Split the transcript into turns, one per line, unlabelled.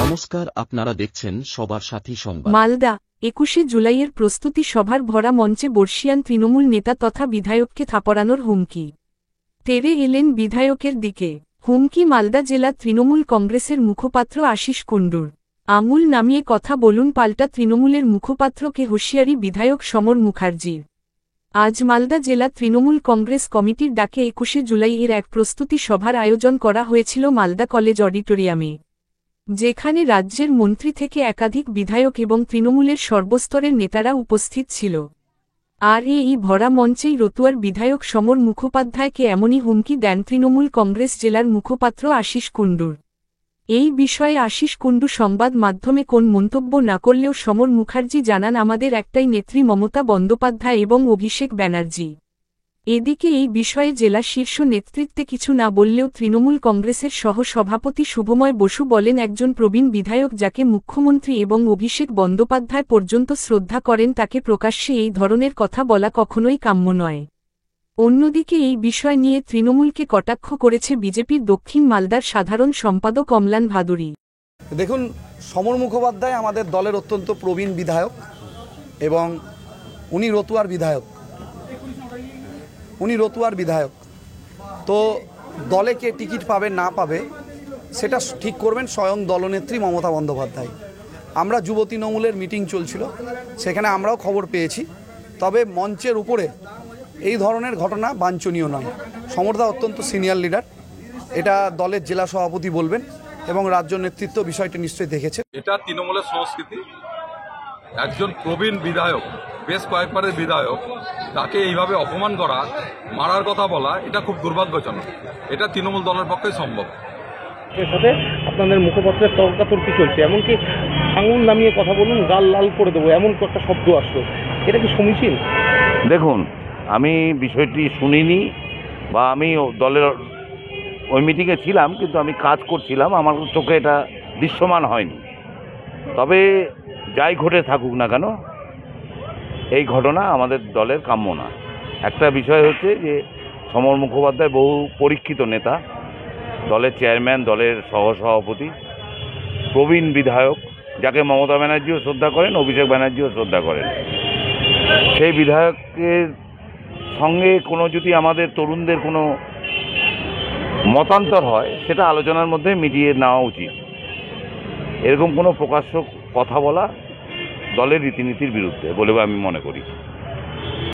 নমস্কার, আপনারা দেখছেন সবার সাথী সংবাদ।
মালদা ২১শে জুলাইয়ের প্রস্তুতি সভার ভরা মঞ্চে বর্ষিয়ান তৃণমূল নেতা তথা বিধায়ককে থাপড়ানোর হুমকি। তেরে এলেন বিধায়কের দিকে। হুমকি মালদা জেলা তৃণমূল কংগ্রেসের মুখপাত্র আশিস কুণ্ডুর। আঙুল নামিয়ে কথা বলুন পাল্টা তৃণমূলের মুখপাত্রকে হুঁশিয়ারি বিধায়ক সমর মুখার্জির। আজ মালদা জেলা তৃণমূল কংগ্রেস কমিটির ডাকে ২১শে জুলাইয়ের এক প্রস্তুতি সভার আয়োজন করা হয়েছিল মালদা কলেজ অডিটোরিয়ামে, যেখানে রাজ্যের মন্ত্রী থেকে একাধিক বিধায়ক এবং তৃণমূলের সর্বস্তরের নেতারা উপস্থিত ছিল। আর এই ভরা মঞ্চেই রতুয়ার বিধায়ক সমর মুখোপাধ্যায়কে এমনই হুমকি দেন তৃণমূল কংগ্রেস জেলার মুখপাত্র আশিস কুণ্ডুর। এই বিষয়ে আশিস কুণ্ডু সংবাদ মাধ্যমে কোন মন্তব্য না করলেও সমর মুখার্জি জানান, আমাদের একটাই নেত্রী মমতা বন্দ্যোপাধ্যায় এবং অভিষেক ব্যানার্জি। এদিকে এই বিষয়ে জেলা শীর্ষ নেতৃত্বে কিছু না বললেও তৃণমূল কংগ্রেসের সহ-সভাপতি শুভময় বসু বলেন, একজন প্রবীণ বিধায়ক যাকে মুখ্যমন্ত্রী এবং অভিষেক বন্দ্যোপাধ্যায় পর্যন্ত শ্রদ্ধা করেন তাকে প্রকাশ্যে এই ধরনের কথা বলা কখনোই কাম্য নয়। অন্যদিকে এই বিষয় নিয়ে তৃণমূলকে কটাক্ষ করেছে বিজেপির দক্ষিণ মালদার সাধারণ সম্পাদক অম্লান ভাদুরী।
দেখুন, সমর মুখোপাধ্যায় আমাদের দলের অত্যন্ত প্রবীণ বিধায়ক এবং উনি রতুয়ার বিধায়ক। তো দলে কে টিকিট পাবে না পাবে সেটা ঠিক করবেন স্বয়ং দলনেত্রী মমতা বন্দ্যোপাধ্যায়। আমরা যুব তৃণমূলের মিটিং চলছিল, সেখানে আমরাও খবর পেয়েছি। তবে মঞ্চের উপরে এই ধরনের ঘটনা বাঞ্ছনীয় নয়। সমরদা অত্যন্ত সিনিয়র লিডার, এটা দলের জেলা সভাপতি বলবেন এবং রাজ্য নেতৃত্ব বিষয়টি নিশ্চয়ই দেখেছে।
এটা তৃণমূলের সংস্কৃতি। একজন প্রবীণ বিধায়ক, বেশ কয়েকবারের বিধায়ক, তাকে এইভাবে অপমান করা, মারার কথা বলা, এটা খুব দুর্ভাগ্যজনক। এটা তৃণমূল দলের পক্ষে সম্ভব।
এর সাথে আপনাদের মুখপাত্রের তর্কাতর্কি চলছে, এমনকি আঙুল নামিয়ে কথা বলুন, গাল লাল করে দেবো, এমন একটা শব্দ আসলো। এটা কি সমীচীন?
দেখুন, আমি বিষয়টি শুনিনি বা আমি দলের ওই মিটিংয়ে ছিলাম, কিন্তু আমি কাজ করছিলাম, আমার চোখে এটা দৃশ্যমান হয়নি। তবে যাই ঘটে থাকুক না কেন, এই ঘটনা আমাদের দলের কাম্য না। একটা বিষয় হচ্ছে যে সমর মুখোপাধ্যায় বহু পরীক্ষিত নেতা, দলের চেয়ারম্যান, দলের সহসভাপতি, প্রবীণ বিধায়ক, যাকে মমতা ব্যানার্জিও শ্রদ্ধা করেন, অভিষেক ব্যানার্জিও শ্রদ্ধা করেন। সেই বিধায়কের সঙ্গে কোনো যদি আমাদের তরুণদের কোনো মতান্তর হয়, সেটা আলোচনার মধ্যে মিটিয়ে নেওয়া উচিত। এরকম কোনো প্রকাশ্য কথা বলা দলের রীতিনীতির বিরুদ্ধে বলে আমি মনে করি।